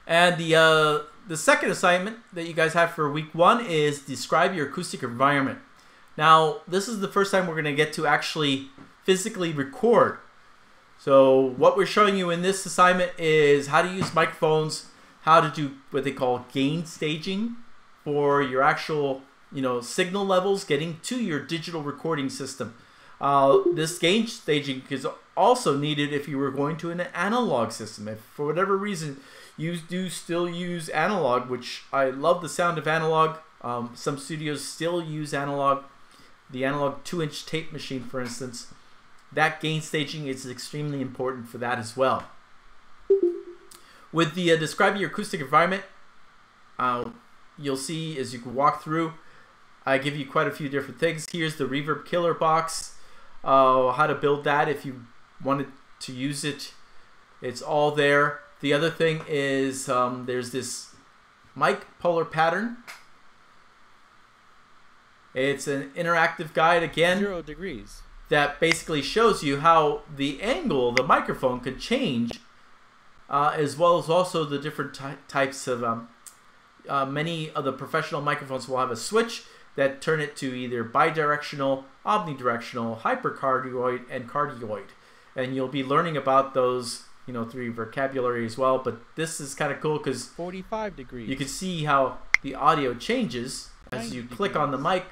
And the second assignment that you guys have for week 1 is describe your acoustic environment. Now, this is the first time we're going to get to actually physically record. So what we're showing you in this assignment is how to use microphones, how to do what they call gain staging for your actual, signal levels getting to your digital recording system. This gain staging is also needed if you were going to an analog system. If for whatever reason you do still use analog, which I love the sound of analog. Some studios still use analog. The analog 2-inch tape machine, for instance. That gain staging is extremely important for that as well. With the Describe Your Acoustic Environment, you'll see as you can walk through, I give you quite a few different things. Here's the reverb killer box, how to build that if you wanted to use it. It's all there. The other thing is there's this mic polar pattern. It's an interactive guide again. 0 degrees. That basically shows you how the angle of the microphone could change, as well as also the different types of many of the professional microphones will have a switch that turn it to either bidirectional, omnidirectional, hypercardioid, and cardioid. And you'll be learning about those through vocabulary as well. But this is kind of cool because 45 degrees. You can see how the audio changes as you click on the mic.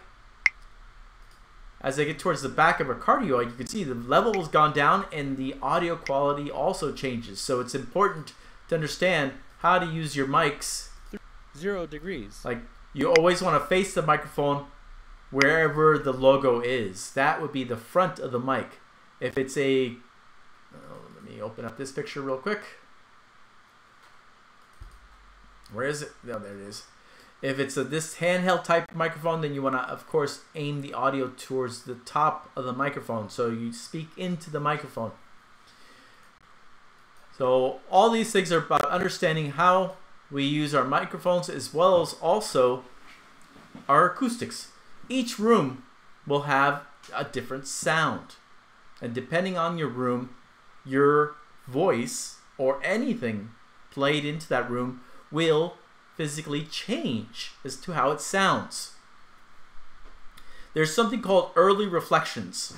As I get towards the back of a cardioid, you can see the level has gone down and the audio quality also changes. So it's important to understand how to use your mics. 0 degrees. Like, you always want to face the microphone wherever the logo is. That would be the front of the mic. If it's a, let me open up this picture real quick. Where is it? No, there it is. If it's this handheld type microphone, then you want to, of course, aim the audio towards the top of the microphone. So you speak into the microphone. So all these things are about understanding how we use our microphones as well as also our acoustics. Each room will have a different sound. And depending on your room, your voice or anything played into that room will physically change as to how it sounds. There's something called early reflections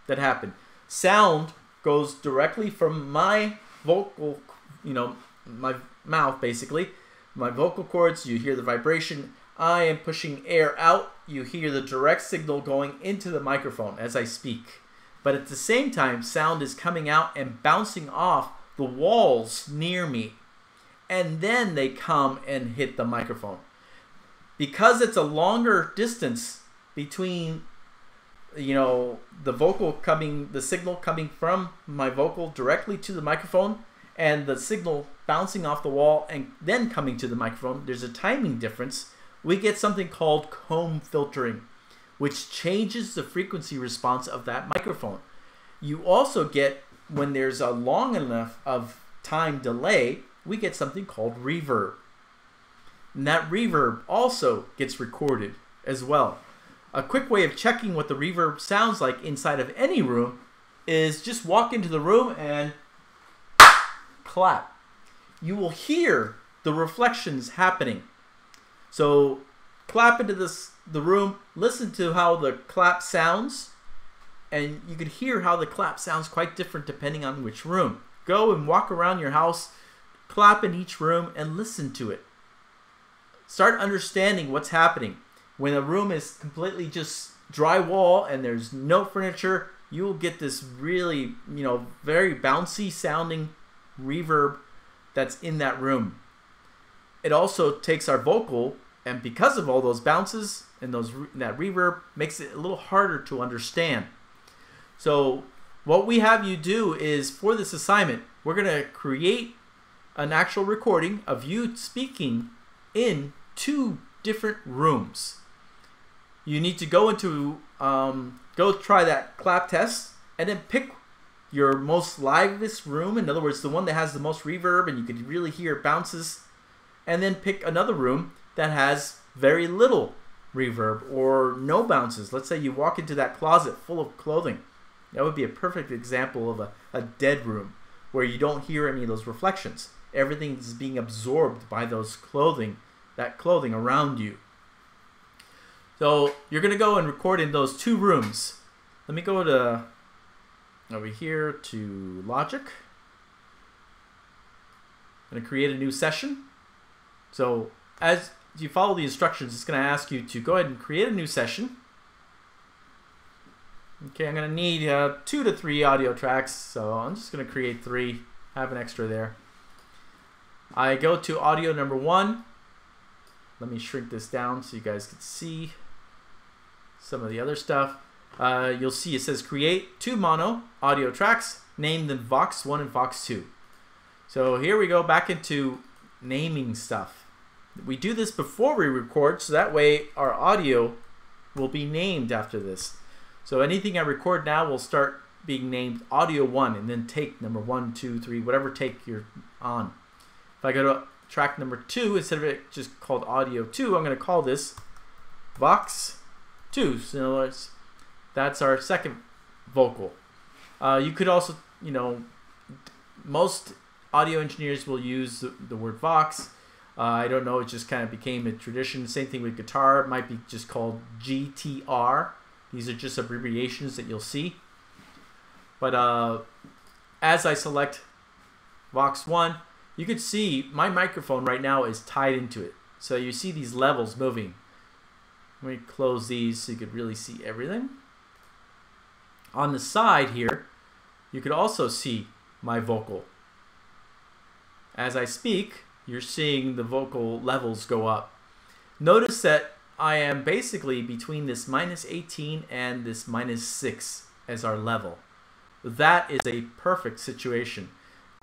that happen. Sound goes directly from my vocal, my mouth basically, my vocal cords, you hear the vibration. I am pushing air out. You hear the direct signal going into the microphone as I speak. But at the same time, sound is coming out and bouncing off the walls near me. And then they come and hit the microphone. Because it's a longer distance between, the signal coming from my vocal directly to the microphone and the signal bouncing off the wall and then coming to the microphone, there's a timing difference. We get something called comb filtering, which changes the frequency response of that microphone. You also get, when there's a long enough of time delay, we get something called reverb. And that reverb also gets recorded as well. A quick way of checking what the reverb sounds like inside of any room is just walk into the room and clap. You will hear the reflections happening. So clap into the room, listen to how the clap sounds, and you could hear how the clap sounds quite different depending on which room. Go and walk around your house, clap in each room, and listen to it. Start understanding what's happening. When a room is completely just drywall and there's no furniture, you will get this really, very bouncy sounding reverb that's in that room. It also takes our vocal, and because of all those bounces and that reverb, makes it a little harder to understand. So what we have you do is, for this assignment, we're going to create an actual recording of you speaking in 2 different rooms. You need to go into, go try that clap test and then pick your most livest room. In other words, the one that has the most reverb and you can really hear bounces. And then pick another room that has very little reverb or no bounces. Let's say you walk into that closet full of clothing. That would be a perfect example of a dead room where you don't hear any of those reflections. everything is being absorbed by that clothing around you. So you're going to go and record in those 2 rooms. Let me go to over here to Logic. I'm going to create a new session. So as you follow the instructions, it's going to ask you to go ahead and create a new session. Okay, I'm going to need 2 to 3 audio tracks, so I'm just going to create 3, have an extra there. I go to audio number 1. Let me shrink this down so you guys can see some of the other stuff. You'll see it says create 2 mono audio tracks, name them Vox 1 and Vox 2. So here we go back into naming stuff. We do this before we record, so that way our audio will be named after this. So anything I record now will start being named audio 1 and then take number 1, 2, 3, whatever take you're on. If I go to track number 2, instead of it just called audio 2, I'm going to call this Vox 2. So in other words, that's our second vocal. You could also, most audio engineers will use the word Vox. I don't know, it just kind of became a tradition. Same thing with guitar. It might be just called GTR. These are just abbreviations that you'll see. But as I select Vox 1, you could see my microphone right now is tied into it. So you see these levels moving. Let me close these so you could really see everything. On the side here, you could also see my vocal. As I speak, you're seeing the vocal levels go up. Notice that I am basically between this -18 and this -6 as our level. That is a perfect situation.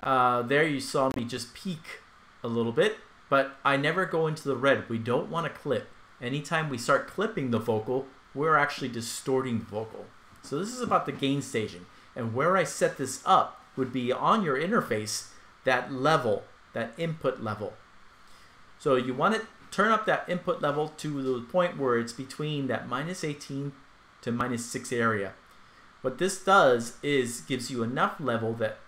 There you saw me just peak a little bit, but I never go into the red. We don't want to clip. Anytime we start clipping the vocal, we're actually distorting the vocal. So this is about the gain staging. And where I set this up would be on your interface, that level, that input level. So you want to turn up that input level to the point where it's between that -18 to -6 area. What this does is gives you enough level that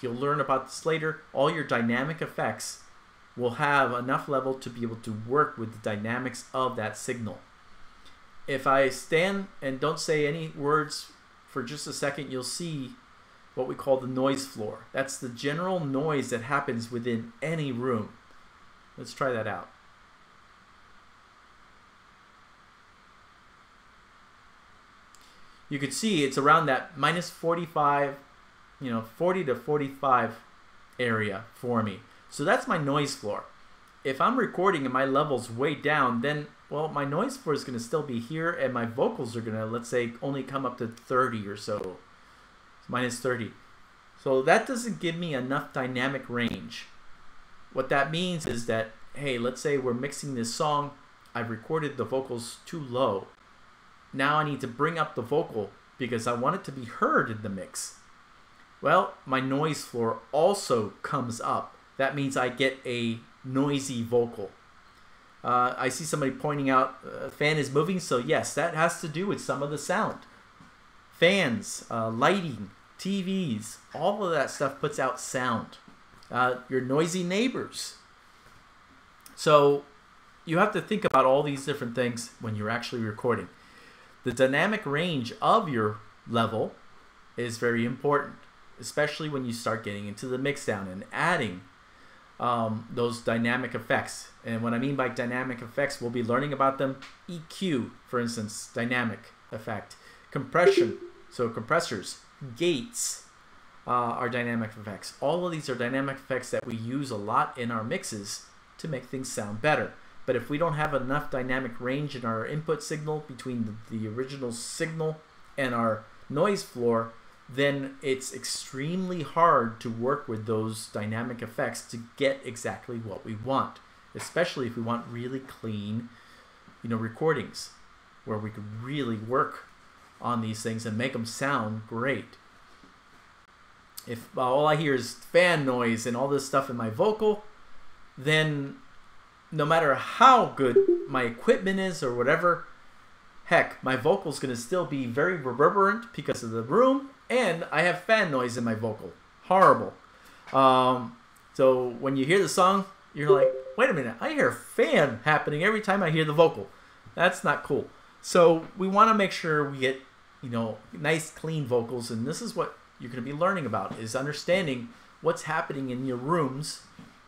you'll learn about this later, all your dynamic effects will have enough level to be able to work with the dynamics of that signal. If I stand and don't say any words for just a second, you'll see what we call the noise floor. That's the general noise that happens within any room. Let's try that out. You could see it's around that -45, 40 to 45 area for me. So that's my noise floor. If I'm recording and my level's way down, then, well, my noise floor is going to still be here and my vocals are going to, let's say, only come up to 30 or so. -30. So that doesn't give me enough dynamic range. What that means is that, hey, let's say we're mixing this song. I've recorded the vocals too low. Now I need to bring up the vocal because I want it to be heard in the mix. Well, my noise floor also comes up. That means I get a noisy vocal. I see somebody pointing out fan is moving, so yes, that has to do with some of the sound. Fans, lighting, TVs, all of that stuff puts out sound. Your noisy neighbors. So you have to think about all these different things when you're actually recording. The dynamic range of your level is very important, especially when you start getting into the mixdown and adding those dynamic effects. And what I mean by dynamic effects, we'll be learning about them. EQ, for instance, dynamic effect. Compression, so compressors. Gates are dynamic effects. All of these are dynamic effects that we use a lot in our mixes to make things sound better. But if we don't have enough dynamic range in our input signal between the original signal and our noise floor, then it's extremely hard to work with those dynamic effects to get exactly what we want, especially if we want really clean, recordings where we could really work on these things and make them sound great. If all I hear is fan noise and all this stuff in my vocal, then no matter how good my equipment is or whatever, heck, my vocal's going to still be very reverberant because of the room, and I have fan noise in my vocal. Horrible. So So when you hear the song, you're like, wait a minute, I hear a fan happening every time I hear the vocal. That's not cool. So we want to make sure we get, nice clean vocals, and this is what you're going to be learning about, is understanding what's happening in your rooms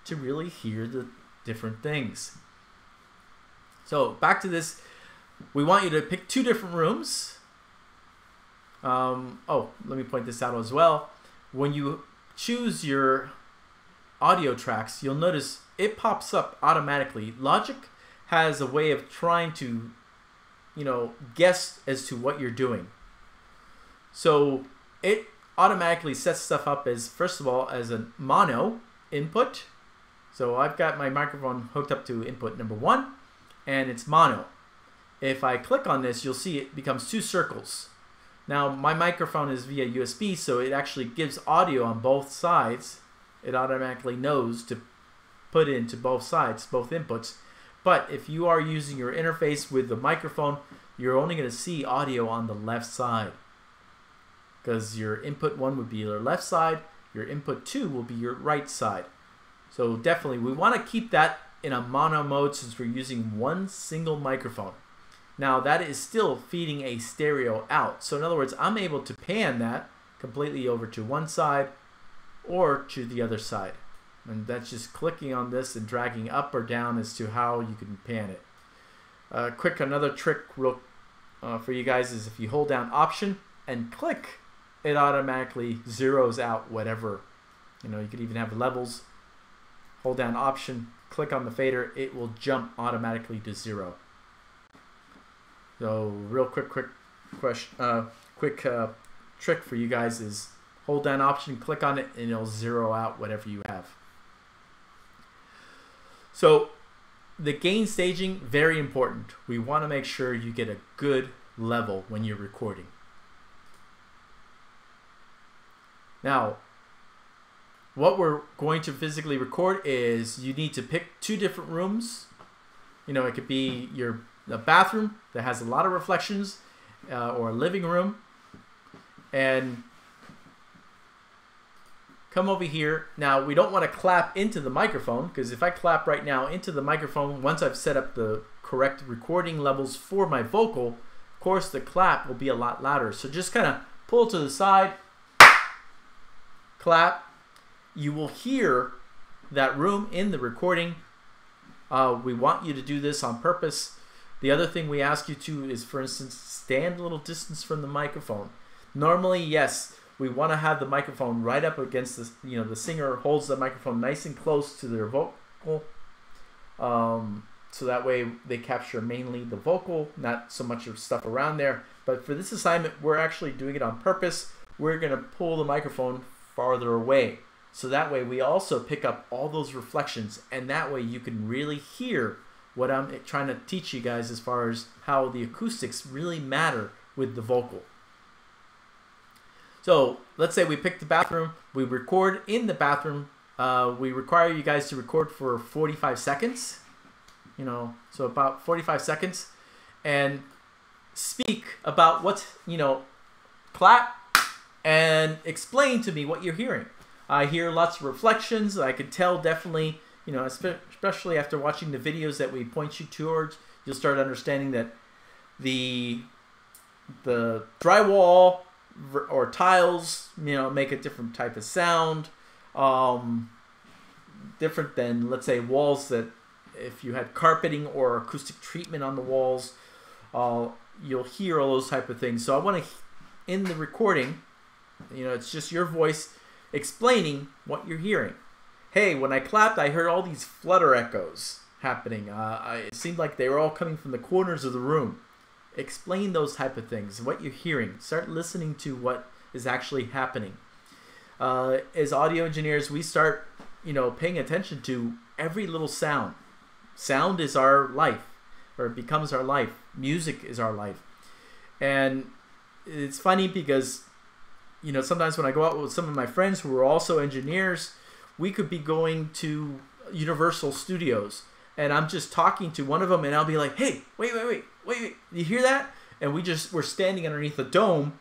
to really hear the different things. So back to this, we want you to pick 2 different rooms. Let me point this out as well. When you choose your audio tracks, you'll notice it pops up automatically. Logic has a way of trying to, guess as to what you're doing. So it automatically sets stuff up as, first of all, as a mono input. So I've got my microphone hooked up to input number 1, and it's mono. If I click on this, you'll see it becomes 2 circles. Now my microphone is via USB, so it actually gives audio on both sides. It automatically knows to put it into both sides, both inputs. But if you are using your interface with the microphone, you're only going to see audio on the left side, because your input 1 would be your left side, your input 2 will be your right side. So definitely we want to keep that in a mono mode since we're using one single microphone. Now that is still feeding a stereo out. So in other words, I'm able to pan that completely over to one side or to the other side. And that's just clicking on this and dragging up or down as to how you can pan it. Another trick for you guys is if you hold down Option and click, it automatically zeroes out whatever. You could even have levels. Hold down Option, click on the fader, it will jump automatically to 0. So real quick trick for you guys is hold down Option, click on it, and it'll zero out whatever you have. So the gain staging, very important. We want to make sure you get a good level when you're recording. Now, what we're going to physically record is you need to pick 2 different rooms. It could be the bathroom that has a lot of reflections, or a living room, and come over here. Now we don't want to clap into the microphone, because if I clap right now into the microphone, once I've set up the correct recording levels for my vocal, of course the clap will be a lot louder. So just kind of pull to the side, clap. You will hear that room in the recording. We want you to do this on purpose. The other thing we ask you to is, for instance, stand a little distance from the microphone. Normally, yes, we want to have the microphone right up against the, the singer holds the microphone nice and close to their vocal. So that way they capture mainly the vocal, not so much of stuff around there. But for this assignment, we're actually doing it on purpose. We're going to pull the microphone farther away. So that way we also pick up all those reflections, and that way you can really hear what I'm trying to teach you guys as far as how the acoustics really matter with the vocal. So let's say we pick the bathroom, we record in the bathroom. We require you guys to record for 45 seconds, so about 45 seconds, and speak about what's, clap and explain to me what you're hearing. I hear lots of reflections. I can tell definitely, especially after watching the videos that we point you towards, you'll start understanding that the drywall or tiles, make a different type of sound, different than, let's say, walls that if you had carpeting or acoustic treatment on the walls, you'll hear all those type of things. So I want to, in the recording, it's just your voice explaining what you're hearing. Hey, when I clapped, I heard all these flutter echoes happening. It seemed like they were all coming from the corners of the room. Explain those type of things, what you're hearing. Start listening to what is actually happening. As audio engineers, we start, paying attention to every little sound. Sound is our life, or it becomes our life. Music is our life. And it's funny because sometimes when I go out with some of my friends who are also engineers, we could be going to Universal Studios, and I'm just talking to one of them, and I'll be like, hey, wait, you hear that? And we're standing underneath a dome,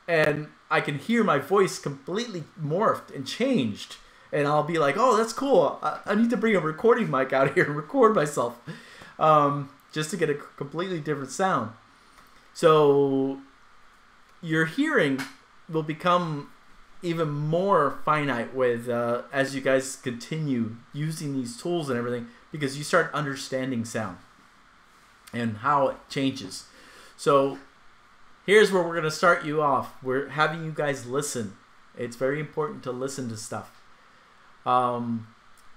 and I can hear my voice completely morphed and changed. and I'll be like, oh, that's cool. I need to bring a recording mic out here and record myself, just to get a completely different sound. So your hearing will become even more finite with as you guys continue using these tools and everything, because you start understanding sound and how it changes. So here's where we're going to start you off. We're having you guys listen. It's very important to listen to stuff. So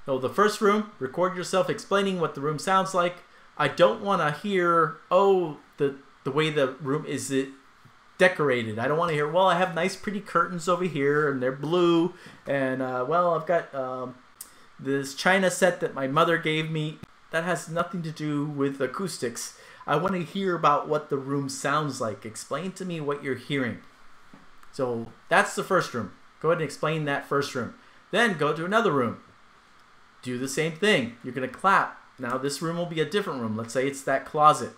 the first room, record yourself explaining what the room sounds like. I don't want to hear, oh, the way the room is decorated. I don't want to hear, well, I have nice pretty curtains over here and they're blue, and well, I've got this china set that my mother gave me. That has nothing to do with acoustics. I want to hear about what the room sounds like. Explain to me what you're hearing. So that's the first room. Go ahead and explain that first room. Then go to another room. Do the same thing. You're going to clap. Now this room will be a different room. Let's say it's that closet.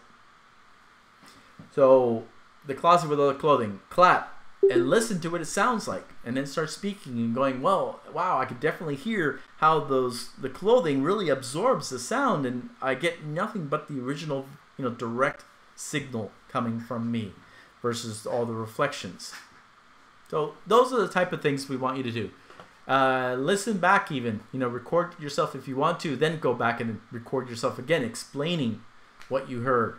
So the closet with all the clothing. Clap and listen to what it sounds like, and then start speaking and going, well, wow, I could definitely hear how the clothing really absorbs the sound, and I get nothing but the original, direct signal coming from me versus all the reflections. So those are the type of things we want you to do. Listen back even, record yourself if you want to, then go back and record yourself again, explaining what you heard.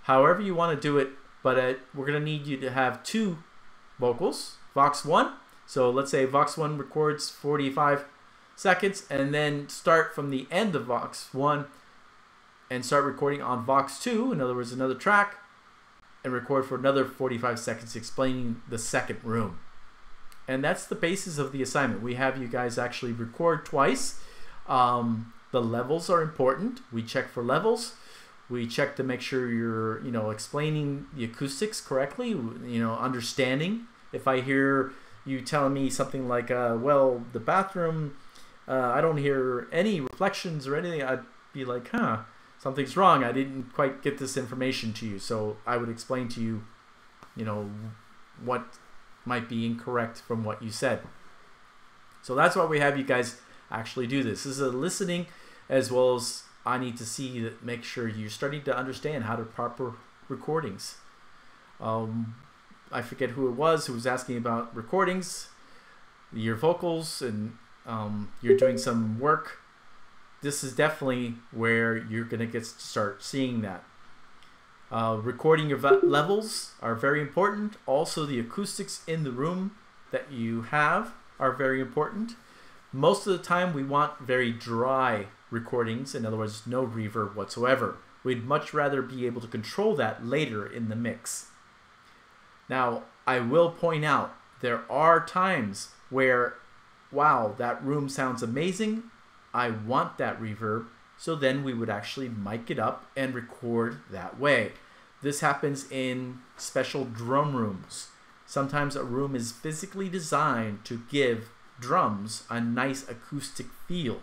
However you want to do it, but we're going to need you to have two vocals, Vox 1. So let's say Vox 1 records 45 seconds, and then start from the end of Vox 1 and start recording on Vox 2, in other words, another track, and record for another 45 seconds explaining the second room. And that's the basis of the assignment. We have you guys actually record twice. The levels are important. We check for levels. We check to make sure you're, explaining the acoustics correctly, understanding. If I hear you telling me something like, well, the bathroom, I don't hear any reflections or anything, I'd be like, something's wrong. I didn't quite get this information to you. So I would explain to you, what might be incorrect from what you said. So that's why we have you guys actually do this. This is a listening, as well as I need to see that, make sure you're starting to understand how to proper recordings. I forget who it was who was asking about recordings, your vocals, and you're doing some work. This is definitely where you're going to start seeing that. Recording your levels are very important. Also, the acoustics in the room that you have are very important. Most of the time we want very dry recordings, in other words, no reverb whatsoever. We'd much rather be able to control that later in the mix. Now, I will point out, there are times where, wow, that room sounds amazing, I want that reverb, so then we would actually mic it up and record that way. This happens in special drum rooms. Sometimes a room is physically designed to give drums a nice acoustic feel.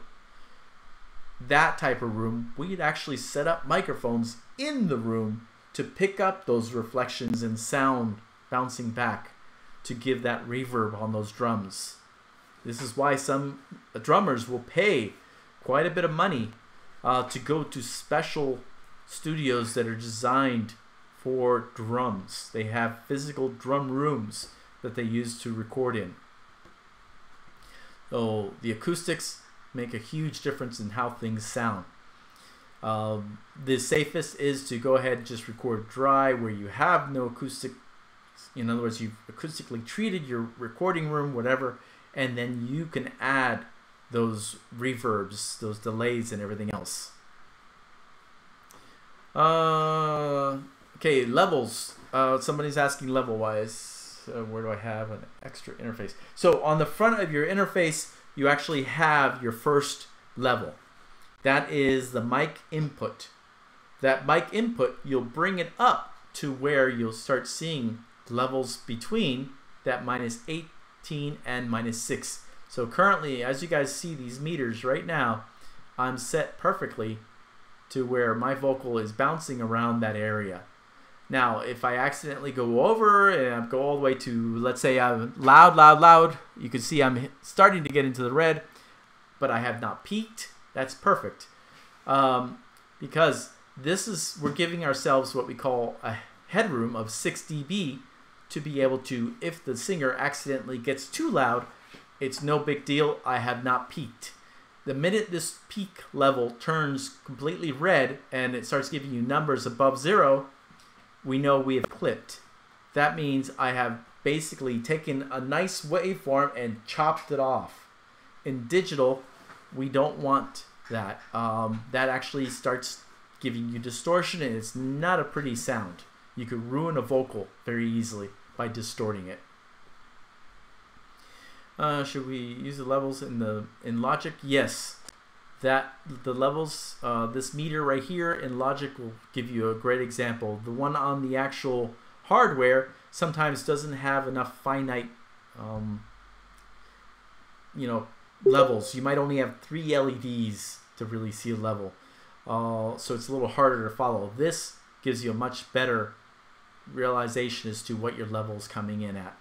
That type of room, we'd actually set up microphones in the room to pick up those reflections and sound bouncing back to give that reverb on those drums. This is why some drummers will pay quite a bit of money to go to special studios that are designed for drums. They have physical drum rooms that they use to record in. So the acoustics make a huge difference in how things sound. The safest is to go ahead and just record dry where you have no acoustic. In other words, you've acoustically treated your recording room, whatever, and then you can add those reverbs, those delays, and everything else. Okay, levels. Somebody's asking level-wise. Where do I have an extra interface? So on the front of your interface, you actually have your first level. That is the mic input. That mic input, you'll bring it up to where you'll start seeing levels between that -18 and -6. So currently, as you guys see these meters right now, I'm set perfectly to where my vocal is bouncing around that area. Now, if I accidentally go over and I go all the way to, let's say I'm loud, you can see I'm starting to get into the red. but I have not peaked, that's perfect. Because we're giving ourselves what we call a headroom of 6 dB to be able to, if the singer accidentally gets too loud, it's no big deal, I have not peaked. The minute this peak level turns completely red and it starts giving you numbers above 0, we know we have clipped. That means I have basically taken a nice waveform and chopped it off. In digital, we don't want that. That actually starts giving you distortion, and it's not a pretty sound. You could ruin a vocal very easily by distorting it. Should we use the levels in Logic? Yes. The levels, this meter right here in Logic will give you a great example. The one on the actual hardware sometimes doesn't have enough finite, levels. You might only have 3 LEDs to really see a level. So it's a little harder to follow. This gives you a much better realization as to what your level is coming in at.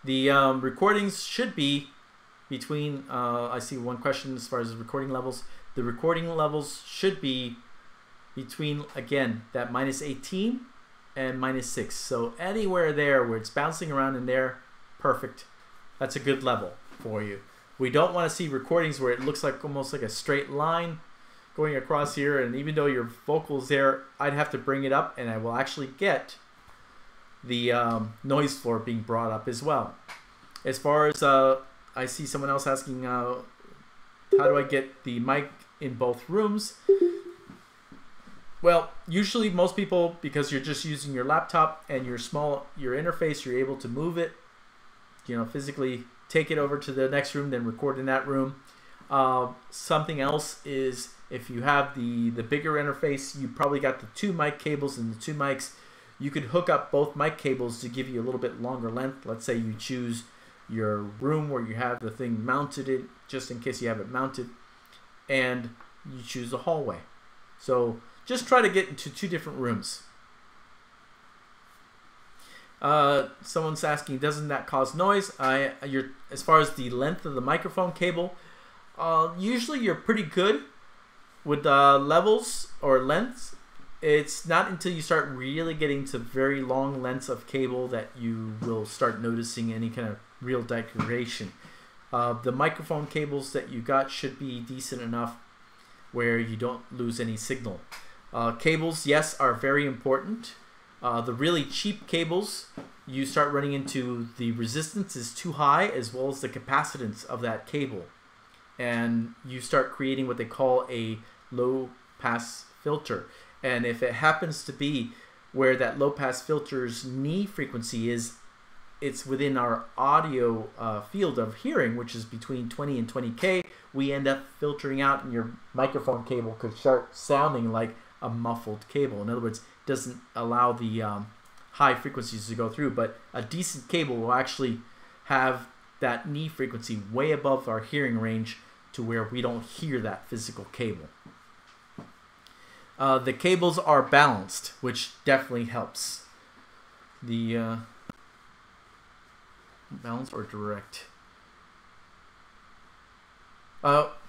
The recordings should be between, I see one question as far as recording levels. The recording levels should be between, again, that -18 and -6. So anywhere there where it's bouncing around in there, perfect. That's a good level for you. We don't want to see recordings where it looks like almost like a straight line going across here, and even though your vocal's there, I'd have to bring it up, and I will actually get the noise floor being brought up as well. As far as I see someone else asking, how do I get the mic in both rooms? Well, usually most people, because you're just using your laptop and your interface, you're able to move it, physically take it over to the next room, then record in that room. Something else is if you have the bigger interface, you probably got the 2 mic cables and the 2 mics. You could hook up both mic cables to give you a little bit longer length. Let's say you choose your room where you have the thing mounted in, just in case you have it mounted, and you choose the hallway. So just try to get into 2 different rooms. Someone's asking, doesn't that cause noise? As far as the length of the microphone cable, usually you're pretty good with levels or lengths. It's not until you start really getting to very long lengths of cable that you will start noticing any kind of real degradation. The microphone cables that you got should be decent enough where you don't lose any signal. Cables, yes, are very important. The really cheap cables, you start running into the resistance is too high as well as the capacitance of that cable. And you start creating what they call a low pass filter. And if it happens to be where that low pass filter's knee frequency is, it's within our audio field of hearing, which is between 20 and 20K, we end up filtering out, and your microphone cable could start sounding like a muffled cable. In other words, it doesn't allow the high frequencies to go through, but a decent cable will actually have that knee frequency way above our hearing range to where we don't hear that physical cable. The cables are balanced, which definitely helps. The balanced or direct.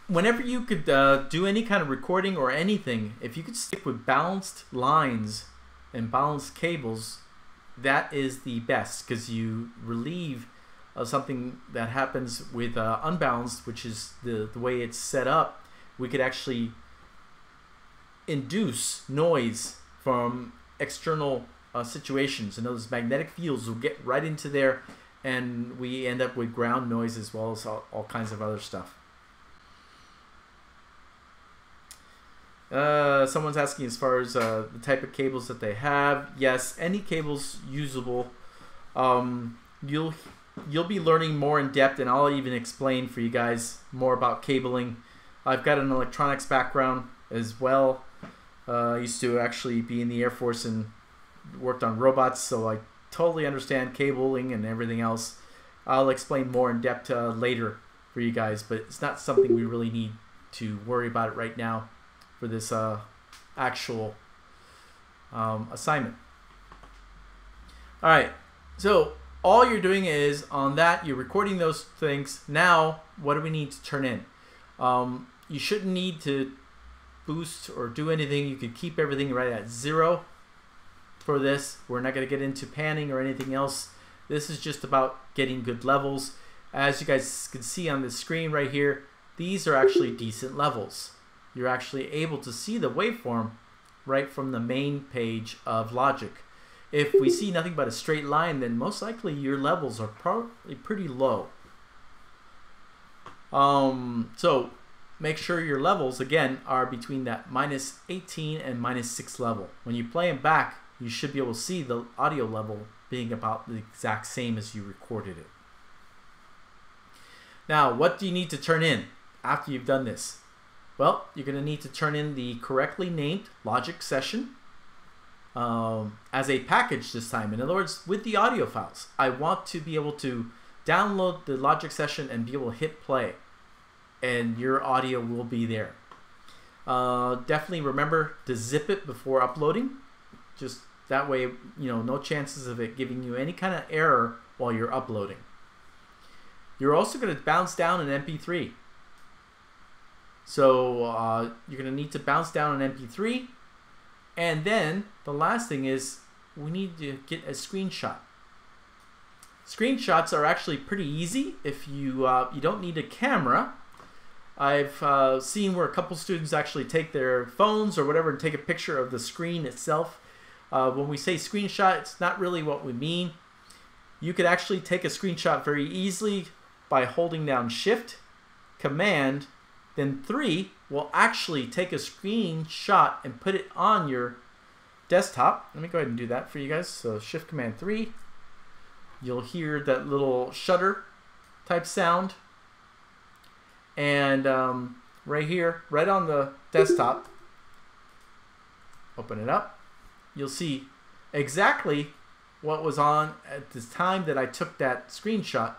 Whenever you could do any kind of recording or anything, if you could stick with balanced lines and balanced cables, that is the best, because you relieve something that happens with unbalanced, which is the way it's set up. We could actually induce noise from external situations, and those magnetic fields will get right into there, and we end up with ground noise as well as all kinds of other stuff. Someone's asking as far as the type of cables that they have. Yes, any cable's usable. You'll be learning more in depth, and I'll even explain for you guys more about cabling. I've got an electronics background as well. I used to actually be in the Air Force and worked on robots, so I totally understand cabling and everything else. I'll explain more in depth later for you guys, but it's not something we really need to worry about it right now for this actual assignment. Alright, so all you're doing is on that, you're recording those things. Now, what do we need to turn in? You shouldn't need to boost or do anything. You could keep everything right at 0 for this. We're not going to get into panning or anything else. This is just about getting good levels. As you guys can see on the screen right here, these are actually decent levels. You're actually able to see the waveform right from the main page of Logic. If we see nothing but a straight line, then most likely your levels are probably pretty low. So make sure your levels, again, are between that -18 and -6 level. When you play them back, you should be able to see the audio level being about the exact same as you recorded it. Now, what do you need to turn in after you've done this? Well, you're going to need to turn in the correctly named Logic session as a package this time. In other words, with the audio files. I want to be able to download the Logic session and be able to hit play, and your audio will be there. Definitely remember to zip it before uploading. Just that way, no chances of it giving you any kind of error while you're uploading. You're also going to bounce down an MP3. So you're going to need to bounce down an MP3. And then the last thing is we need to get a screenshot. Screenshots are actually pretty easy if you don't need a camera. I've seen where a couple students actually take their phones or whatever and take a picture of the screen itself. When we say screenshot, it's not really what we mean. You could actually take a screenshot very easily by holding down Shift, Command, then 3 will actually take a screenshot and put it on your desktop. Let me go ahead and do that for you guys. So Shift, Command, 3. You'll hear that little shutter type sound. And right here, right on the desktop, open it up. You'll see exactly what was on at the time that I took that screenshot.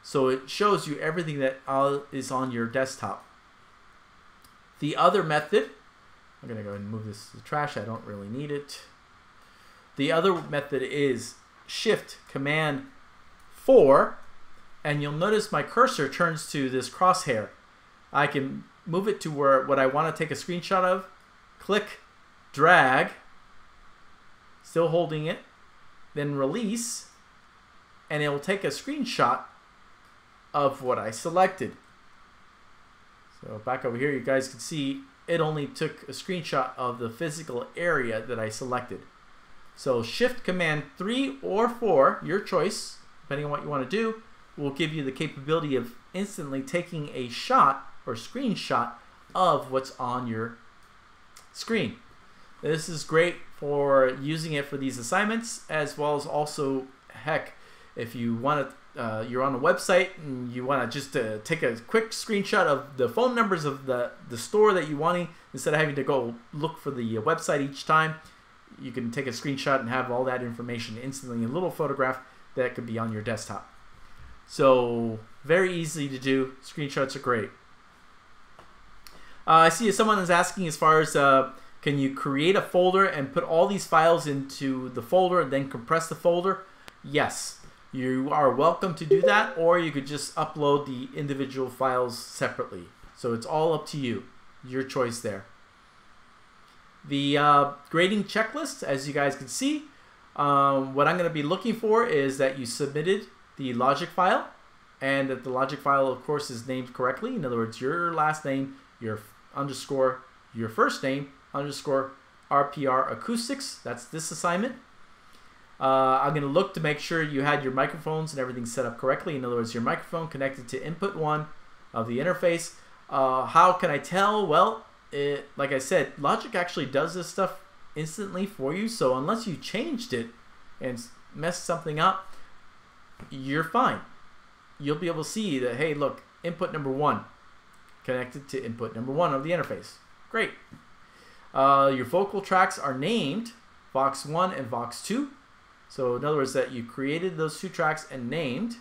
So it shows you everything that is on your desktop. The other method, I'm going to go ahead and move this to the trash. I don't really need it. The other method is Shift Command 4, and you'll notice my cursor turns to this crosshair. I can move it to what I want to take a screenshot of, click, drag, still holding it, then release, and it will take a screenshot of what I selected. So back over here, you guys can see it only took a screenshot of the physical area that I selected. So Shift Command 3 or 4, your choice, depending on what you want to do, will give you the capability of instantly taking a shot or screenshot of what's on your screen. This is great for using it for these assignments, as well as also, heck, if you want to, you're on a website and you want to just take a quick screenshot of the phone numbers of the store that you're wanting, instead of having to go look for the website each time, you can take a screenshot and have all that information instantly in a little photograph that could be on your desktop. So very easy to do. Screenshots are great. I see someone is asking as far as can you create a folder and put all these files into the folder and then compress the folder? Yes, you are welcome to do that, or you could just upload the individual files separately. So it's all up to you, your choice there. The grading checklist, as you guys can see, what I'm going to be looking for is that you submitted the Logic file, and that the Logic file, of course, is named correctly. In other words, your last name, your underscore, your first name, underscore RPR Acoustics. That's this assignment. I'm going to look to make sure you had your microphones and everything set up correctly. In other words, your microphone connected to input 1 of the interface. How can I tell? Well, like I said, Logic actually does this stuff instantly for you. So unless you changed it and messed something up, you're fine. You'll be able to see that, hey, look, input number 1 connected to input number 1 of the interface. Great. Your vocal tracks are named Vox 1 and Vox 2. So in other words, that you created those 2 tracks and named,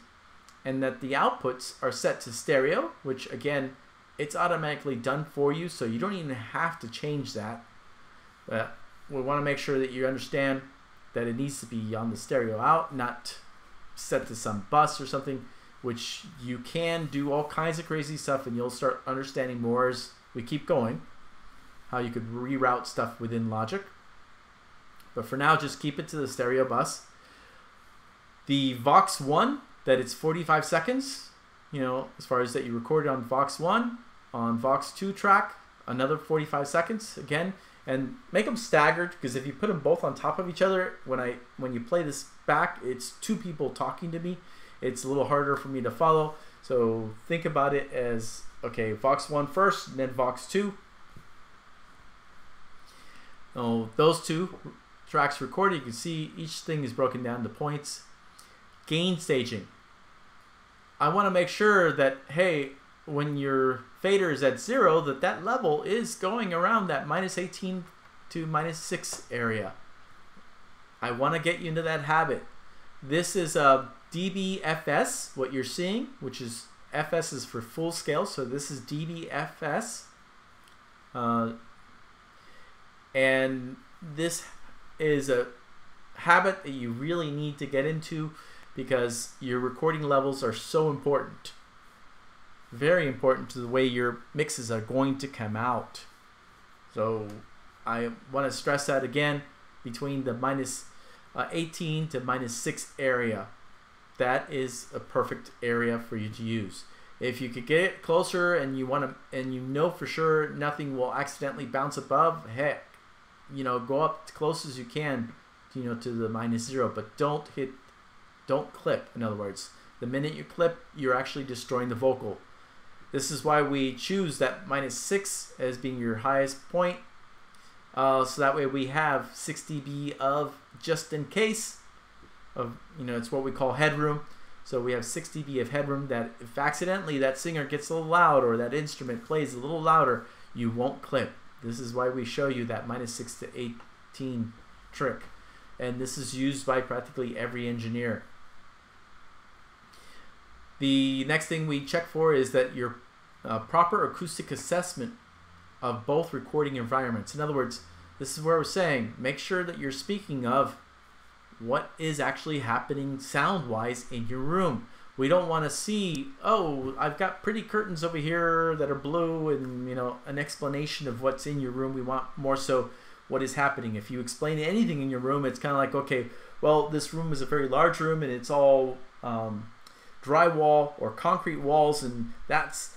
and that the outputs are set to stereo, which again, it's automatically done for you, so you don't even have to change that. But we want to make sure that you understand that it needs to be on the stereo out, not set to some bus or something, which you can do all kinds of crazy stuff, and you'll start understanding more as we keep going, how you could reroute stuff within Logic. But for now, just keep it to the stereo bus. The Vox 1, that it's 45 seconds, you know, as far as that you recorded on Vox 1, on Vox 2 track, another 45 seconds again, and make them staggered, because if you put them both on top of each other, when you play this back, it's two people talking to me. It's a little harder for me to follow. So think about it as, okay, Vox 1 first, and then Vox 2. Oh, those two tracks recorded, you can see each thing is broken down to points. Gain staging. I want to make sure that, hey, when your fader is at 0, that level is going around that -18 to -6 area. I want to get you into that habit. This is a dBFS, what you're seeing, which is FS is for full scale, so this is dBFS. And this is a habit that you really need to get into, because your recording levels are so important. Very important to the way your mixes are going to come out. So I want to stress that again, between the -18 to -6 area. That is a perfect area for you to use. If you could get it closer and you know for sure nothing will accidentally bounce above, heck, you know, go up as close as you can, you know, to the -0, but don't clip. In other words, the minute you clip, you're actually destroying the vocal. This is why we choose that -6 as being your highest point, so that way we have 6 dB of just in case of, you know, it's what we call headroom. So we have 6 dB of headroom, that if accidentally that singer gets a little loud or that instrument plays a little louder, you won't clip. This is why we show you that -6 to 18 trick, and this is used by practically every engineer. The next thing we check for is that your proper acoustic assessment of both recording environments. In other words, this is where we're saying, make sure that you're speaking of what is actually happening sound-wise in your room. We don't want to see, oh, I've got pretty curtains over here that are blue, and, you know, an explanation of what's in your room. We want more so what is happening. If you explain anything in your room, it's kind of like, okay, well, this room is a very large room, and it's all drywall or concrete walls, and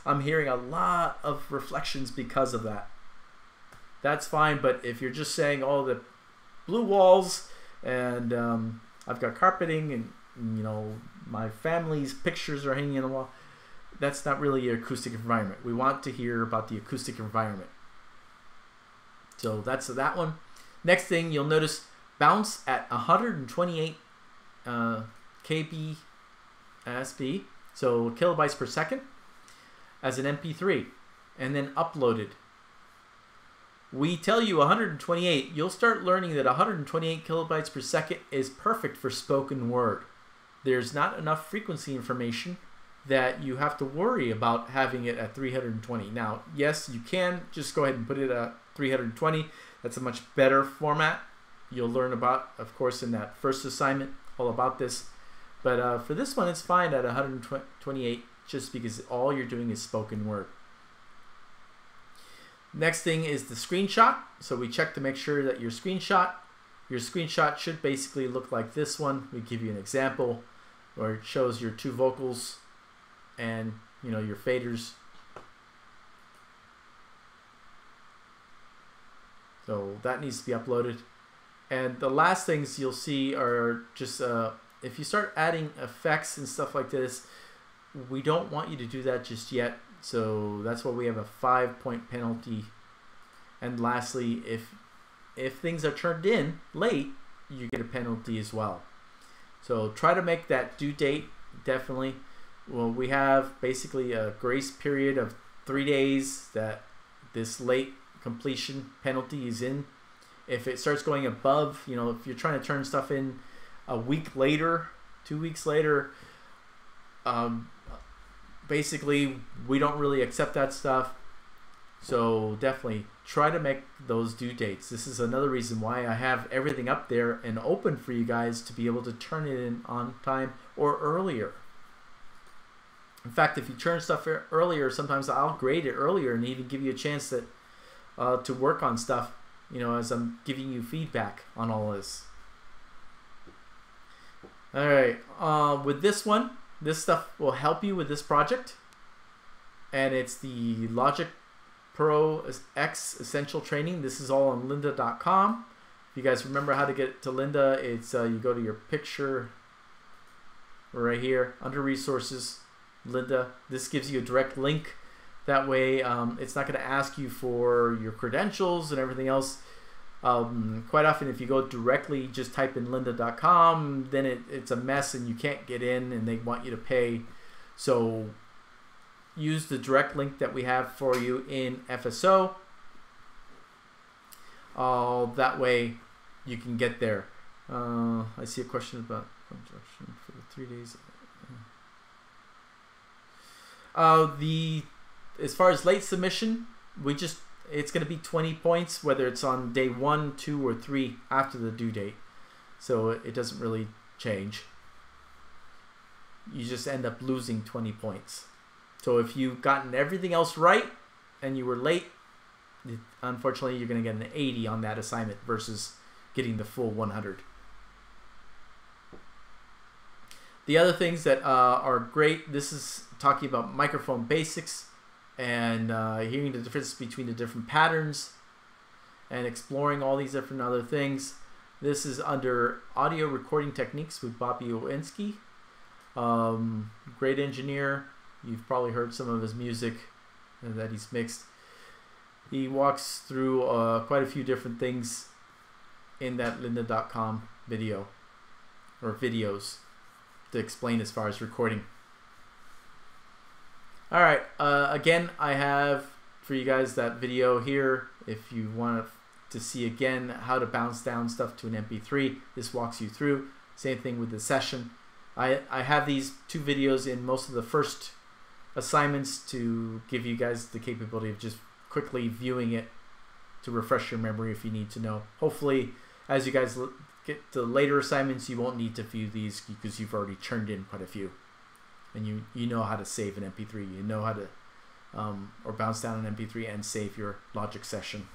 I'm hearing a lot of reflections because of that. That's fine, but if you're just saying, oh, the blue walls, and I've got carpeting, and, you know, my family's pictures are hanging on the wall, that's not really your acoustic environment. We want to hear about the acoustic environment. So that's that one. Next thing you'll notice, bounce at 128 kbps, so kilobytes per second, as an MP3, and then uploaded. We tell you 128, you'll start learning that 128 kilobytes per second is perfect for spoken word. There's not enough frequency information that you have to worry about having it at 320. Now, yes, you can just go ahead and put it at 320. That's a much better format. You'll learn about, of course, in that first assignment, all about this. But for this one, it's fine at 128, just because all you're doing is spoken word. Next thing is the screenshot. So we check to make sure that your screenshot should basically look like this one. We give you an example where it shows your two vocals and, you know, your faders. So that needs to be uploaded. And the last things you'll see are just if you start adding effects and stuff like this, we don't want you to do that just yet. So that's why we have a 5-point penalty. And lastly, if things are turned in late, you get a penalty as well. So try to make that due date, definitely. Well, we have basically a grace period of 3 days that this late completion penalty is in. If it starts going above, you know, if you're trying to turn stuff in a week later, 2 weeks later, basically we don't really accept that stuff. So definitely try to make those due dates. This is another reason why I have everything up there and open for you guys to be able to turn it in on time or earlier. In fact, if you turn stuff earlier, sometimes I'll grade it earlier and even give you a chance that to work on stuff, as I'm giving you feedback on all this. All right, with this one, this stuff will help you with this project, and it's the Logic Pro X Essential Training. This is all on lynda.com. If you guys remember how to get to Lynda, it's you go to your picture right here under Resources, Lynda. This gives you a direct link. That way, it's not going to ask you for your credentials and everything else. Quite often, if you go directly, just type in lynda.com, then it's a mess and you can't get in, and they want you to pay. So use the direct link that we have for you in FSO. That way you can get there. I see a question about construction for the 3 days. As far as late submission, it's going to be 20 points whether it's on day 1, 2, or 3 after the due date. So it doesn't really change. You just end up losing 20 points. So if you've gotten everything else right and you were late, unfortunately you're going to get an 80 on that assignment versus getting the full 100. The other things that are great, this is talking about microphone basics and hearing the difference between the different patterns and exploring all these different other things. This is under audio recording techniques with Bobby Owinski. Great engineer. You've probably heard some of his music that he's mixed. He walks through quite a few different things in that lynda.com video or videos to explain as far as recording. All right, again, I have for you guys that video here. If you want to see again how to bounce down stuff to an MP3, this walks you through. Same thing with the session. I have these 2 videos in most of the first assignments to give you guys the capability of just quickly viewing it to refresh your memory if you need to know. Hopefully, as you guys get to later assignments, you won't need to view these because you've already churned in quite a few. And you know how to save an MP3. You know how to or bounce down an MP3 and save your Logic session.